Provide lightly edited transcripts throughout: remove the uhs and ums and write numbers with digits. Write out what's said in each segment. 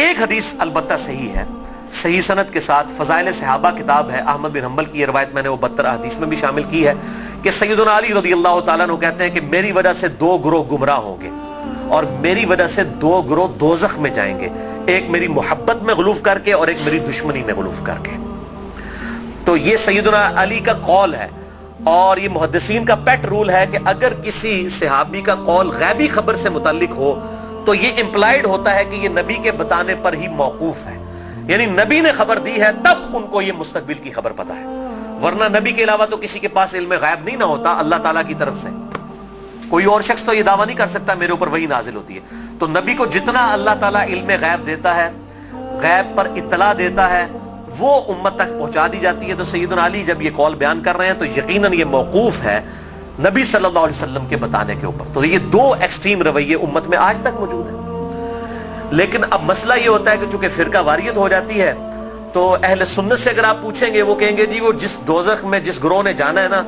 ایک حدیث البتہ صحیح ہے، صحیح سند کے ساتھ، فضائل صحابہ کتاب ہے، احمد بن حنبل کی یہ روایت میں نے وہ 72 حدیث میں بھی شامل کی ہے کہ سیدنا علی رضی اللہ تعالیٰ عنہ کہتے ہیں کہ میری وجہ سے 2 گروہ گمراہ ہوں گے اور میری وجہ سے 2 گروہ دوزخ میں جائیں گے، ایک میری محبت میں غلوف کر کے اور ایک میری دشمنی میں غلوف کر کے۔ تو یہ سیدنا علی کا قول ہے، اور یہ محدثین کا پیٹ رول ہے کہ اگر کسی صحابی کا قول غیبی خبر سے متعلق ہو تو یہ امپلائیڈ ہوتا ہے کہ یہ نبی کے بتانے پر ہی موقوف ہے، یعنی نبی نے خبر دی ہے تب ان کو یہ مستقبل کی خبر پتہ ہے، ورنہ نبی کے علاوہ تو کسی کے پاس علم غیب نہیں نہ ہوتا اللہ تعالیٰ کی طرف سے۔ کوئی اور شخص تو یہ دعویٰ نہیں کر سکتا میرے اوپر وحی نازل ہوتی ہے، تو نبی کو جتنا اللہ تعالیٰ علم غیب دیتا ہے، غیب پر اطلاع دیتا ہے، وہ امت تک پہنچا دی جاتی ہے۔ تو سیدنا علی جب یہ قول بیان کر رہے ہیں تو یقیناً یہ موقوف ہے نبی صلی اللہ علیہ وسلم کے بتانے کے اوپر۔ تو یہ 2 ایکسٹریم رویے امت میں آج تک موجود ہیں۔ لیکن اب مسئلہ یہ ہوتا ہے کہ چونکہ فرقہ واریت ہو جاتی ہے تو اہل سنت سے اگر آپ پوچھیں گے وہ کہیں گے جی وہ جس دوزخ میں جس گروہ نے جانا ہے نا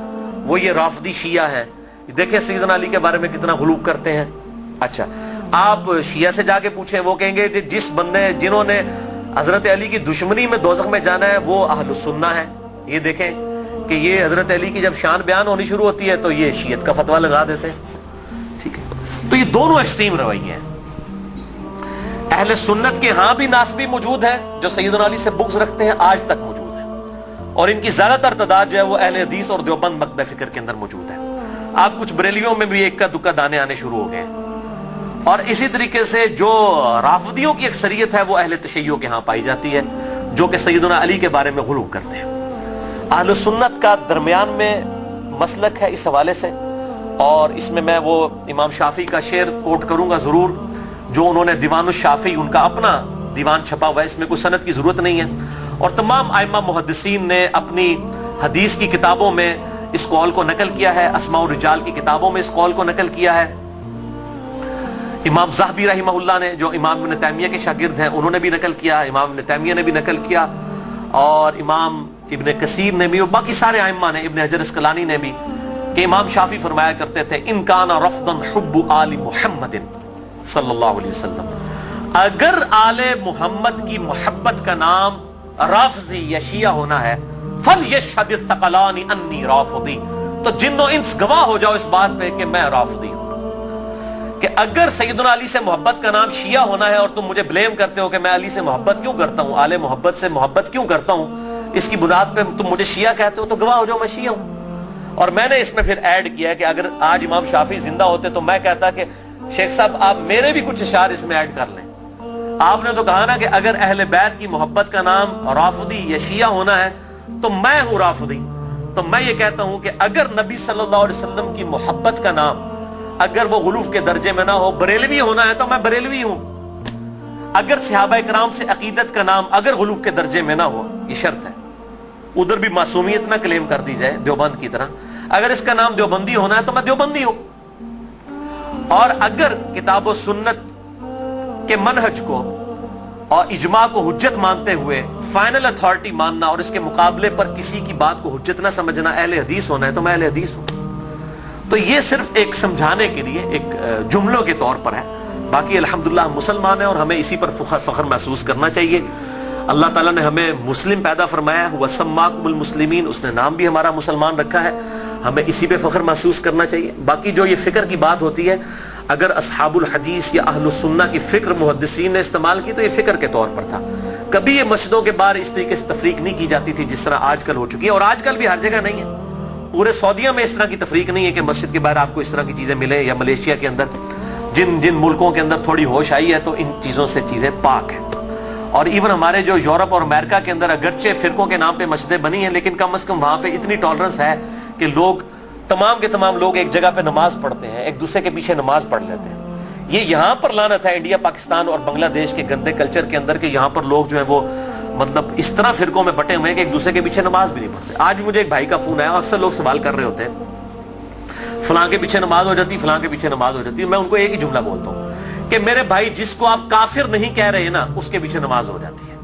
وہ یہ رافضی شیعہ ہیں، دیکھیں سیدنا علی کے بارے میں کتنا غلو کرتے ہیں۔ اچھا آپ شیعہ سے جا کے پوچھیں وہ کہیں گے جس بندے جنہوں نے حضرت علی کی دشمنی میں دوزخ میں جانا ہے وہ اہل السنہ ہے۔ یہ دیکھیں کہ یہ حضرت علی کی جب شان بیان ہونی شروع ہوتی ہے تو یہ شیعت کا فتویٰ لگا دیتے ہیں، ٹھیک ہے۔ تو یہ دونوں ایکسٹریم رویے ہیں۔ اہل سنت کے ہاں بھی ناسبی موجود ہیں جو سیدنا علی سے بغض رکھتے ہیں، آج تک موجود ہیں، اور ان کی زیادہ تر تعداد جو ہے وہ اہل حدیث اور دیوبند مکتب فکر کے اندر موجود ہے۔ آپ کچھ بریلیوں میں بھی ایک کا دکا دانے آنے شروع ہو گئے ہیں، اور اسی طریقے سے جو رافضیوں کی اکثریت ہے وہ اہل تشیع کے ہاں پائی جاتی ہے جو کہ سیدنا علی کے بارے میں غلو کرتے ہیں۔ اہل سنت کا درمیان میں مسلک ہے اس حوالے سے، اور اس میں میں وہ امام شافعی کا شعر کوٹ کروں گا ضرور، جو انہوں نے دیوان الشافعی ان کا اپنا دیوان چھپا ہوا ہے، اس میں کوئی سند کی ضرورت نہیں ہے، اور تمام ائمہ محدثین نے اپنی حدیث کی کتابوں میں اس قول کو نقل کیا ہے، اسماء الرجال کی کتابوں میں اس قول کو نقل کیا ہے۔ امام زاہبی رحمہ اللہ نے جو امام ابن تیمیہ کے شاگرد ہیں انہوں نے بھی نقل کیا، امام ابن تیمیہ نے بھی نقل کیا، اور امام ابن کثیر نے بھی، اور باقی سارے ائمہ نے، ابن حجر اسقلانی نے بھی، کہ امام شافعی فرمایا کرتے تھے ان کان رفضا حب آل محمد صلی اللہ علیہ وسلم، اگر آل محمد کی محبت کا نام رافضی یا شیعہ ہونا ہے فَلْيَشْهَدِ الثَّقَلَانِ أَنِّي رَافِضِي، تو جن و انس گواہ ہو جاؤ اس بات پہ کہ میں رافضی ہوں۔ کہ اگر سیدنا علی سے محبت کا نام شیعہ ہونا ہے اور تم مجھے بلیم کرتے ہو کہ میں علی سے محبت کیوں کرتا ہوں، آل محبت سے محبت کیوں کرتا ہوں، اس کی بنیاد پہ تم مجھے شیعہ کہتے ہو، تو گواہ ہو جاؤ میں شیعہ ہوں۔ اور میں نے اس میں پھر ایڈ کیا ہے کہ اگر آج امام شافعی زندہ ہوتے تو میں کہتا کہ شیخ صاحب آپ میرے بھی کچھ اشعار اس میں ایڈ کر لیں۔ آپ نے تو کہا نا کہ اگر اہل بیت کی محبت کا نام رافضی یا شیعہ ہونا ہے تو میں ہوں رافضی، تو میں یہ کہتا ہوں کہ اگر نبی صلی اللہ علیہ وسلم کی محبت کا نام اگر وہ غلوف کے درجے میں نہ ہو، بریلوی ہونا ہے تو میں بریلوی ہوں۔ اگر صحابہ کرام سے عقیدت کا نام اگر غلوف کے درجے میں نہ ہو، یہ شرط ہے، ادھر بھی معصومیت نہ کلیم کر دی جائے دیوبند کی طرح، اگر اس کا نام دیوبندی ہونا ہے تو میں دیوبندی ہوں۔ اور اگر کتاب و سنت کے منہج کو اور اجماع کو حجت مانتے ہوئے فائنل اتھارٹی ماننا اور اس کے مقابلے پر کسی کی بات کو حجت نہ سمجھنا اہل حدیث ہونا ہے تو میں اہل حدیث ہوں۔ تو یہ صرف ایک سمجھانے کے لیے ایک جملوں کے طور پر ہے، باقی الحمدللہ ہم مسلمان ہیں اور ہمیں اسی پر فخر محسوس کرنا چاہیے۔ اللہ تعالیٰ نے ہمیں مسلم پیدا فرمایا ہے، وَسَمَّاكُمُ الْمُسْلِمِينَ، اس نے نام بھی ہمارا مسلمان رکھا ہے، ہمیں اسی پہ فخر محسوس کرنا چاہیے۔ باقی جو یہ فکر کی بات ہوتی ہے، اگر اصحاب الحدیث یا اہل السنہ کی فکر محدثین نے استعمال کی تو یہ فکر کے طور پر تھا، کبھی یہ مسجدوں کے باہر اس طریقے سے تفریق نہیں کی جاتی تھی جس طرح آج کل ہو چکی ہے، اور آج کل بھی ہر جگہ نہیں ہے، پورے سعودیہ میں اس طرح کی تفریق نہیں ہے کہ مسجد کے باہر آپ کو اس طرح کی چیزیں ملیں، یا ملیشیا کے اندر جن ملکوں کے اندر تھوڑی ہوش آئی ہے تو ان چیزوں سے چیزیں پاک ہیں۔ اور ایون ہمارے جو یورپ اور امریکہ کے اندر اگرچہ فرقوں کے نام پہ مسجدیں بنی ہیں لیکن کم از کم وہاں پہ اتنی ٹالرنس ہے کہ لوگ تمام کے تمام لوگ ایک جگہ پہ نماز پڑھتے ہیں، ایک دوسرے کے پیچھے نماز پڑھ لیتے ہیں۔ یہ یہاں پر لعنت ہے انڈیا، پاکستان اور بنگلہ دیش کے گندے کلچر کے اندر کہ یہاں پر لوگ جو ہیں وہ مطلب اس طرح فرقوں میں بٹے ہوئے ہیں کہ ایک دوسرے کے پیچھے نماز بھی نہیں پڑھتے۔ آج بھی مجھے ایک بھائی کا فون آیا، اکثر لوگ سوال کر رہے ہوتے ہیں فلاں کے پیچھے نماز ہو جاتی، فلاں کے پیچھے نماز ہو جاتی، میں ان کو ایک ہی جملہ بولتا ہوں کہ میرے بھائی جس کو آپ کافر نہیں کہہ رہے نا اس کے پیچھے نماز ہو جاتی ہے۔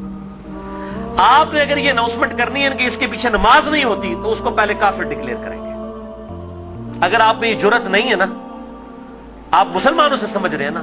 آپ نے اگر یہ اناؤنسمنٹ کرنی ہے کہ اس کے پیچھے نماز نہیں ہوتی تو اس کو پہلے کافر ڈکلیئر کریں گے۔ اگر آپ میں یہ جرت نہیں ہے نا، آپ مسلمانوں سے سمجھ رہے ہیں نا،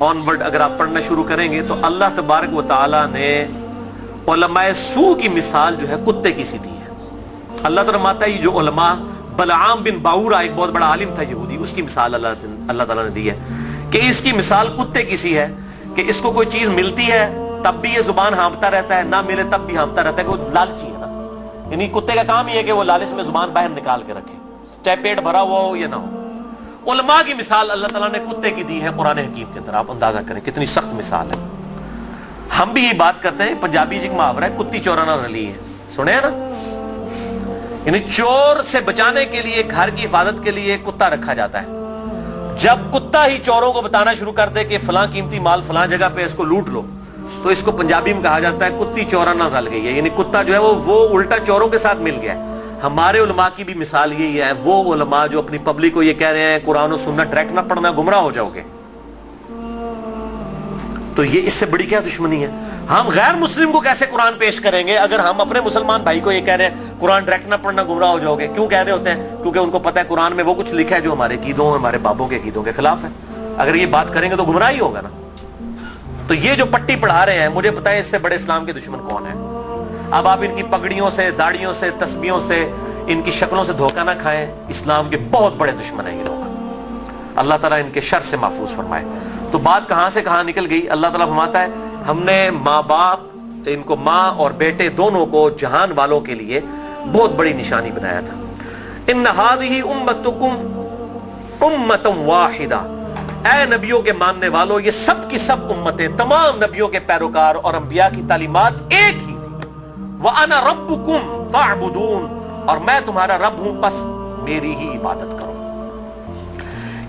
آنورڈ اگر آپ پڑھنا شروع کریں گے تو اللہ تبارک و تعالی نے علماء سو کی مثال جو ہے کتے کی سی دی ہے۔ اللہ تعالیٰ فرماتا ہے یہ جو علماء، بلعام بن باورا ایک بہت بڑا عالم تھا یہودی، اس کی مثال اللہ تعالیٰ نے دی ہے کہ اس کی مثال کتے کی سی ہے کہ اس کو کوئی چیز ملتی ہے تب بھی یہ زبان ہانپتا رہتا ہے، نہ ملے تب بھی ہانپتا رہتا ہے کہ وہ لالچی ہے نا، یعنی کتے کا کام یہ ہے کہ وہ لالچ میں زبان باہر نکال کے رکھے، چاہے پیٹ بھرا ہوا ہو یا نہ ہو۔ علماء کی مثال اللہ تعالیٰ نے کتے کی دی ہے قرآن حکیم کے اندر، آپ اندازہ کریں کتنی سخت مثال ہے۔ ہم بھی یہ بات کرتے ہیں، پنجابی ایک محاورہ ہے کتی چورانا رلی ہے، سنے ہیں نا، یعنی چور سے بچانے کے لیے، گھر کی حفاظت کے لیے کتا رکھا جاتا ہے۔ جب کتا ہی چوروں کو بتانا شروع کر دے کہ فلاں قیمتی مال فلاں جگہ پہ اس کو لوٹ لو، تو اس کو پنجابی میں کہا جاتا ہے کتی چورانا رل گئی ہے، یعنی کتا جو ہے وہ الٹا چوروں کے ساتھ مل گیا ہے۔ ہمارے علماء کی بھی مثال یہی ہے، وہ علماء جو اپنی پبلک کو یہ کہہ رہے ہیں قرآن و سنت ڈائریکٹ نہ پڑھنا گمراہ ہو جاؤ گے، تو یہ اس سے بڑی کیا دشمنی ہے؟ ہم غیر مسلم کو کیسے قرآن پیش کریں گے اگر ہم اپنے مسلمان بھائی کو یہ کہہ رہے ہیں قرآن ڈائریکٹ نہ پڑھنا گمراہ ہو جاؤ گے؟ کیوں کہہ رہے ہوتے ہیں؟ کیونکہ ان کو پتہ ہے قرآن میں وہ کچھ لکھا ہے جو ہمارے عقیدوں اور ہمارے بابوں کے عقیدوں کے خلاف ہے، اگر یہ بات کریں گے تو گمراہ ہی ہوگا نا۔ تو یہ جو پٹی پڑھا رہے ہیں، مجھے پتہ ہے اس سے بڑے اسلام کے دشمن کون ہیں۔ اب آپ ان کی پگڑیوں سے، داڑیوں سے، تسبیحوں سے، ان کی شکلوں سے دھوکہ نہ کھائیں، اسلام کے بہت بڑے دشمن ہیں یہ لوگ، اللہ تعالیٰ ان کے شر سے محفوظ فرمائے۔ تو بات کہاں سے کہاں نکل گئی؟ اللہ تعالیٰ فرماتا ہے ہم نے ماں باپ، ان کو ماں اور بیٹے دونوں کو جہان والوں کے لیے بہت بڑی نشانی بنایا تھا۔ ان ہذہ امتکم امۃ واحدہ، اے نبیوں کے ماننے والوں، یہ سب کی سب امتیں، تمام نبیوں کے پیروکار اور انبیاء کی تعلیمات ایک ہی تھی۔ وَأَنَا رَبُّكُمْ فَاعْبُدُونَ، اور میں تمہارا رب ہوں پس میری ہی عبادت کرو۔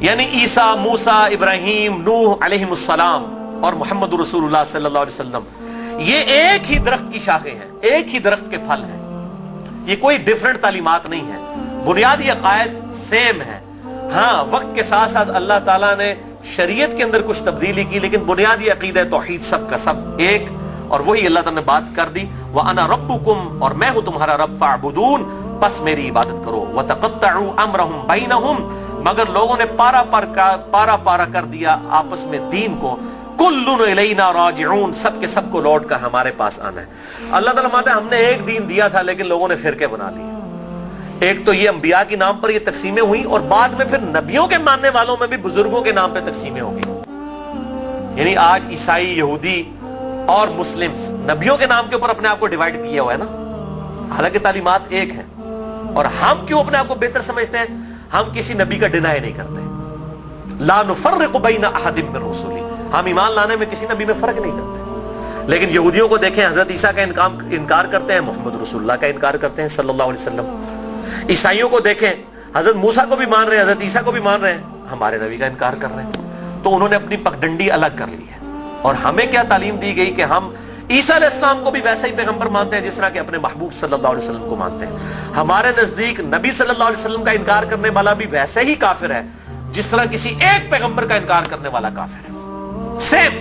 یعنی عیسیٰ، موسیٰ، ابراہیم، نوح علیہم السلام اور محمد رسول اللہ صلی اللہ علیہ وسلم، یہ ایک ہی درخت کی شاخیں ہیں، ایک ہی درخت کے پھل ہیں، یہ کوئی ڈیفرنٹ تعلیمات نہیں ہے، بنیادی عقائد سیم ہے۔ ہاں وقت کے ساتھ ساتھ اللہ تعالیٰ نے شریعت کے اندر کچھ تبدیلی کی، لیکن بنیادی عقیدہ توحید سب کا سب ایک، اور وہی اللہ تعالیٰ نے بات کر دی، وَأَنَا رَبُّكُمْ، اور میں ہوں تمہارا رب، فَاعْبُدُونَ، پس میری عبادت کرو، وَتَقَطَّعُوا أَمْرَهُمْ بَيْنَهُمْ، مگر لوگوں نے پارا پارا کر دیا آپس میں دین کو، کُلٌّ إِلَيْنَا رَاجِعُونَ، سب کے سب کو لوٹ کر ہمارے پاس آنا ہے۔ اللہ تعالیٰ فرماتا ہے ہم نے ایک دین دیا تھا لیکن لوگوں نے فرقے بنا لیے۔ ایک تو یہ انبیاء کے نام پر یہ تقسیمیں ہوئیں، اور بعد میں پھر نبیوں کے ماننے والوں میں بھی بزرگوں کے نام پہ تقسیمیں ہو گئی۔ یعنی آج عیسائی، یہودی اور مسلمز نبیوں کے نام کے اوپر اپنے آپ کو ڈیوائیڈ کیا ہوا ہے نا، حالانکہ تعلیمات ایک ہیں۔ اور ہم کیوں اپنے آپ کو بہتر سمجھتے ہیں؟ ہم کسی نبی کا ڈینائی نہیں کرتے، لا نفرق بین احد من رسلی، ہم ایمان لانے میں کسی نبی میں فرق نہیں کرتے۔ لیکن یہودیوں کو دیکھیں، حضرت عیسیٰ کا انکار کرتے ہیں، محمد رسول اللہ کا انکار کرتے ہیں صلی اللہ علیہ وسلم۔ عیسائیوں کو دیکھیں، حضرت موسیٰ کو بھی مان رہے ہیں، حضرت عیسیٰ کو بھی مان رہے ہیں، ہمارے نبی کا انکار کر رہے ہیں۔ تو انہوں نے اپنی پگڈنڈی الگ کر لی ہے۔ اور ہمیں کیا تعلیم دی گئی کہ ہم عیسیٰ علیہ السلام کو بھی ویسا ہی پیغمبر مانتے ہیں جس طرح کہ اپنے محبوب صلی اللہ علیہ وسلم کو مانتے ہیں۔ ہمارے نزدیک نبی صلی اللہ علیہ وسلم کا انکار کرنے والا بھی ویسے ہی کافر ہے جس طرح کسی ایک پیغمبر کا انکار کرنے والا کافر ہے، سیم۔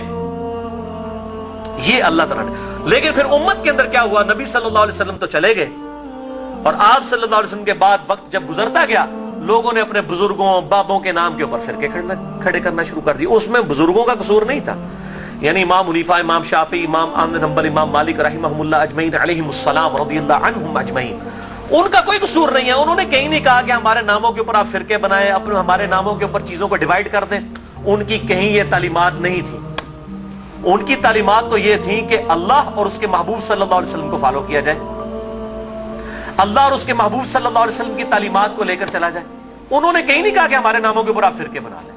یہ اللہ تعالیٰ نے، لیکن پھر امت کے اندر کیا ہوا؟ نبی صلی اللہ علیہ وسلم تو چلے گئے، اور آپ صلی اللہ علیہ وسلم کے بعد وقت جب گزرتا گیا، لوگوں نے اپنے بزرگوں، بابوں کے نام کے اوپر فرقے کھڑے کرنا شروع کر دیے۔ اس میں بزرگوں کا قصور نہیں تھا، یعنی امام حنیفہ، امام شافعی، امام احمد بن حنبل، امام مالک رحمہم اللہ اجمعین علیہم السلام رضی اللہ عنہم اجمعین، ان کا کوئی قصور نہیں ہے۔ انہوں نے کہیں نہیں کہا کہ ہمارے ناموں کے اوپر آپ فرقے بنائیں، اپنے ہمارے ناموں کے اوپر چیزوں کو ڈیوائیڈ کر دیں، ان کی کہیں یہ تعلیمات نہیں تھی۔ ان کی تعلیمات تو یہ تھیں کہ اللہ اور اس کے محبوب صلی اللہ علیہ وسلم کو فالو کیا جائے، اللہ اور اس کے محبوب صلی اللہ علیہ وسلم کی تعلیمات کو لے کر چلا جائے۔ انہوں نے کہیں نہیں کہا کہ ہمارے ناموں کے اوپر آپ فرقے بنا لیں۔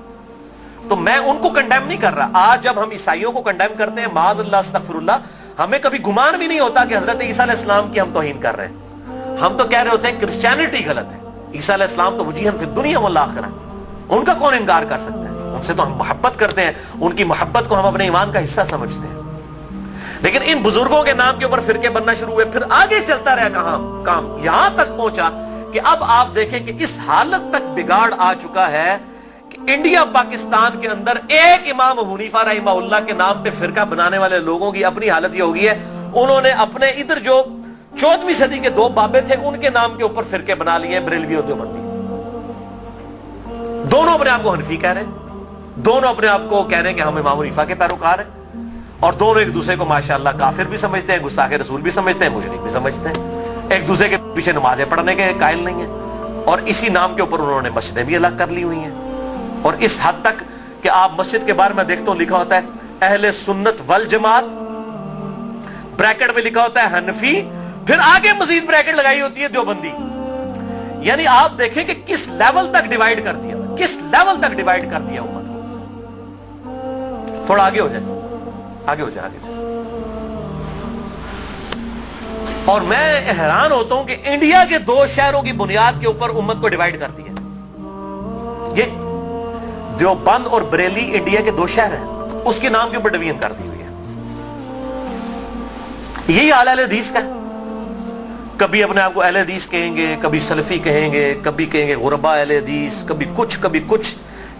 تو میں ان کو کنڈیم نہیں کر رہا۔ آج جب ہم عیسائیوں کو کنڈیم کرتے ہیں، معاذ اللہ استغفر اللہ، ہمیں کبھی گمان بھی نہیں ہوتا کہ حضرت عیسیٰ علیہ السلام کی ہم توہین کر رہے ہیں۔ ہم تو کہہ رہے ہوتے ہیں کرسچینٹی غلط ہے، عیسیٰ علیہ السلام تو وجیہاً فی الدنیا والآخرہ، ان کا کون انکار کر سکتا ہے؟ ان سے تو ہم محبت کرتے ہیں، ان کی محبت کو ہم اپنے ایمان کا حصہ سمجھتے ہیں۔ لیکن ان بزرگوں کے نام کے اوپر فرقے بننا شروع ہوئے، پھر آگے چلتا رہا کام یہاں تک پہنچا کہ اب آپ دیکھیں کہ اس حالت تک بگاڑ آ چکا ہے کہ انڈیا پاکستان کے اندر ایک امام حنیفہ رحمہ اللہ کے نام پہ فرقہ بنانے والے لوگوں کی اپنی حالت یہ ہو گئی ہے، انہوں نے اپنے ادھر جو 14ویں صدی کے دو بابے تھے ان کے نام کے اوپر فرقے بنا لیے، بریلوی اور دیوبندی، دونوں اپنے آپ کو حنفی کہہ رہے ہیں۔ دونوں اپنے آپ کو کہہ رہے ہیں کہ ہم امام حنیفہ کے پیروکار ہیں، اور دونوں ایک دوسرے کو ماشاءاللہ کافر بھی سمجھتے ہیں، گستاخ رسول بھی سمجھتے ہیں، مشرک بھی سمجھتے ہیں، ایک دوسرے کے پیچھے نمازیں پڑھنے کے قائل نہیں ہیں، اور اسی نام کے اوپر انہوں نے مسجدیں بھی الگ کر لی ہوئی ہیں، اور اس حد تک کہ آپ مسجد کے بارے میں دیکھتا ہوں لکھا ہوتا ہے اہل سنت والجماعت، بریکٹ میں لکھا ہوتا ہے حنفی، پھر آگے مزید بریکٹ لگائی ہوتی ہے دیوبندی. یعنی آپ دیکھیں کہ کس لیول تک ڈیوائیڈ کر دیا، کس لیول تک ڈیوائیڈ کر دیا امت کو. تھوڑا آگے ہو جائے، آگے ہو جائے، آگے ہو جائے. اور میں حیران ہوتا ہوں کہ انڈیا کے 2 شہروں کی بنیاد کے اوپر امت کو ڈیوائیڈ کر دیا. یہ دیوبند اور بریلی انڈیا کے 2 شہر ہیں، اس کے نام کے اوپر ڈویژن کر دی ہوئی ہے. یہی حال اہل حدیث کا ہے. کبھی اپنے آپ کو اہل حدیث کہیں گے، کبھی سلفی کہیں گے، کبھی کہیں گے غربا اہل حدیث، کبھی کچھ.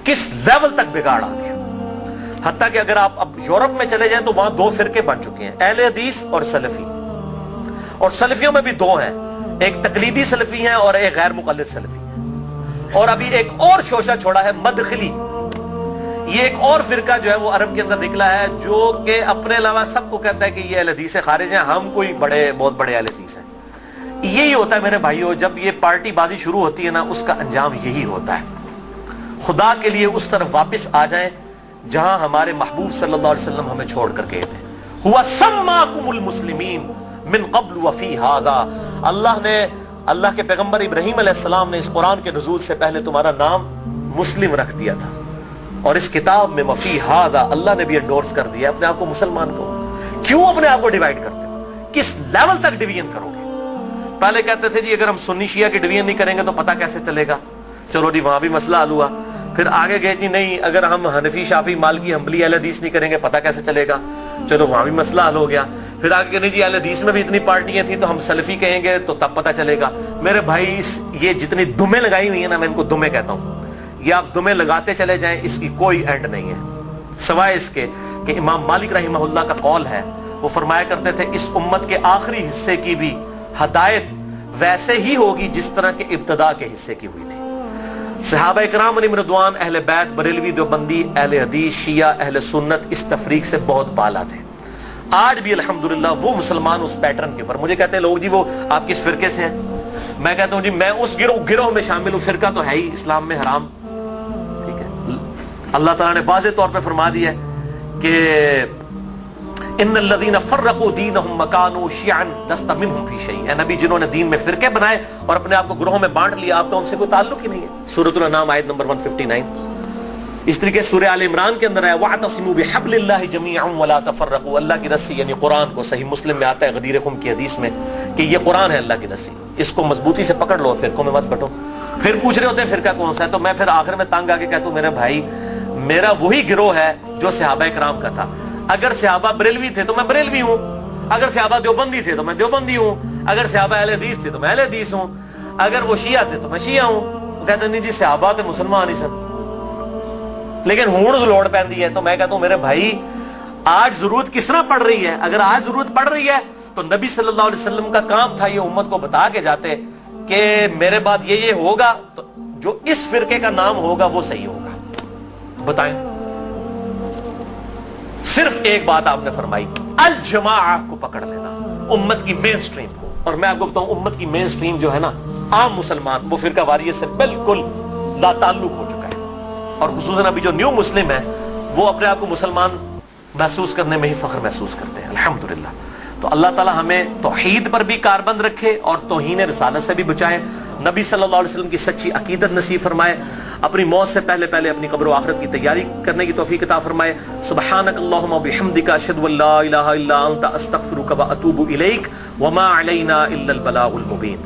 کس لیول تک بگاڑ آ گیا. حتیٰ کہ اگر آپ اب یورپ میں چلے جائیں تو وہاں 2 فرقے بن چکے ہیں، اہل حدیث اور سلفی. اور سلفیوں میں بھی 2 ہیں، ایک تقلیدی سلفی ہیں اور ایک غیر مقلد سلفی ہیں. اور ابھی ایک اور شوشہ چھوڑا ہے مدخلی. یہ ایک اور فرقہ جو ہے وہ عرب کے اندر نکلا ہے، جو کہ اپنے علاوہ سب کو کہتا ہے کہ یہ اہل حدیث سے خارج ہیں، ہم کوئی بہت بڑے اہل حدیث ہیں. یہی ہوتا ہے میرے بھائیوں، جب یہ پارٹی بازی شروع ہوتی ہے نا، اس کا انجام یہی ہوتا ہے. خدا کے لیے اس طرف واپس آ جائیں جہاں ہمارے محبوب صلی اللہ علیہ وسلم ہمیں چھوڑ کر گئے تھے. ہوا سماکم المسلمین من قبل وفی ھذا. اللہ کے پیغمبر ابراہیم علیہ السلام نے اس قرآن کے نزول سے پہلے تمہارا نام مسلم رکھ دیا تھا، اور اس کتاب میں وفی ھذا اللہ نے بھی انڈورس کر دیا اپنے آپ کو مسلمان کو. کیوں اپنے آپ کو ڈیوائیڈ کرتے ہو؟ کس لیول تک ڈویژن کرو گے؟ پہلے کہتے تھے جی اگر ہم سنی شیعہ کی ڈویژن نہیں کریں گے تو پتہ کیسے چلے گا. چلو جی وہاں بھی مسئلہ حل ہوا. پھر آگے گئے جی نہیں اگر ہم حنفی شافعی مالکی حنبلی اہل حدیث نہیں کریں گے پتہ کیسے چلے گا. چلو وہاں بھی مسئلہ حل ہو گیا. پھر آگے نہیں جی اہل حدیث میں بھی اتنی پارٹیاں تھیں تو ہم سلفی کہیں گے تو تب پتہ چلے گا. میرے بھائی یہ جتنی دمیں لگائی ہوئی ہیں نا، میں ان کو دمیں کہتا ہوں، یہ آپ دمیں لگاتے چلے جائیں، اس کی کوئی اینڈ نہیں ہے، سوائے اس کے کہ امام مالک رحمہ اللہ کا قول ہے، وہ فرمایا کرتے تھے اس امت کے آخری حصے کی بھی ہدایت ویسے ہی ہوگی جس طرح کے ابتدا کے حصے کی ہوئی تھی. صحابہ اکرام علیہم رضوان، اہل بیت، بریلوی، دیوبندی، اہل حدیث، شیعہ، اہل سنت اس تفریق سے بہت بالا تھے. آج بھی الحمدللہ وہ مسلمان اس پیٹرن کے اوپر. مجھے کہتے ہیں لوگ جی وہ آپ کس فرقے سے ہیں؟ میں کہتا ہوں جی میں اس گروہ میں شامل ہوں. فرقہ تو ہے ہی اسلام میں حرام. ٹھیک ہے، اللہ تعالیٰ نے واضح طور پہ فرما دیا ہے کہ ان الذین فرقوا دینہم وکانوا شیعا لست منہم فی شیء. اے نبی جنہوں نے دین میں فرقے بنائے اور اپنے آپ کو گروہوں میں بانٹ لیا، آپ کا ان سے کوئی تعلق ہی نہیں ہے. سورۃ الانعام آیت نمبر 159. اس طریقے سورہ آل عمران کے اندر ہے وَاعْتَصِمُوا بِحَبْلِ اللَّهِ جَمِيعًا وَلَا تَفَرَّقُوا. اللہ کی رسی یعنی قرآن کو، صحیح مسلم میں آتا ہے غدیر خم کی حدیث میں کہ یہ قرآن ہے اللہ کی رسی، اس کو مضبوطی سے پکڑ لو، فرقوں میں مت بٹو. پھر پوچھ رہے ہوتے ہیں فرقہ کون سا ہے، تو میں پھر آخر میں تنگ آ کے کہتا ہوں میرے بھائی میرا وہی گروہ ہے جو صحابہ کرام کا تھا. اگر صحابہ بریلوی تھے تو میں بریلوی ہوں، اگر صحابہ دیوبندی تھے تو میں دیوبندی ہوں، اگر صحابہ اہل حدیث تھے تو میں اہل حدیث ہوں، اگر وہ شیعہ تھے تو میں شیعہ ہوں. وہ کہتے ہیں نہیں جی صحابہ تے مسلمان ہی سن، لیکن ہون لوڑ پیندی ہے. تو میں کہتا ہوں میرے بھائی آج ضرورت کس طرح پڑ رہی ہے؟ اگر آج ضرورت پڑ رہی ہے تو نبی صلی اللہ علیہ وسلم کا کام تھا یہ امت کو بتا کے جاتے کہ میرے بعد یہ ہوگا تو جو اس فرقے کا نام ہوگا وہ صحیح ہوگا. بتائیں، صرف ایک بات آپ نے فرمائی، الجماعہ کو پکڑ لینا، امت کی مین سٹریم کو. اور میں آپ کو بتاؤں امت کی مین سٹریم جو ہے نا، عام مسلمان، وہ فرقہ واریت سے بالکل لا تعلق ہو چکا ہے. اور خصوصاً ابھی جو نیو مسلم ہے وہ اپنے آپ کو مسلمان محسوس کرنے میں ہی فخر محسوس کرتے ہیں الحمدللہ. تو اللہ تعالی ہمیں توحید پر بھی کاربند رکھے اور توہین رسالت سے بھی بچائے، نبی صلی اللہ علیہ وسلم کی سچی عقیدت نصیب فرمائے، اپنی موت سے پہلے اپنی قبر و آخرت کی تیاری کرنے کی توفیق عطا فرمائے. سبحانک اللہم وبحمدک اشہد ان لا الہ الا انت استغفرک واتوب الیک وما علینا الا البلاغ المبین.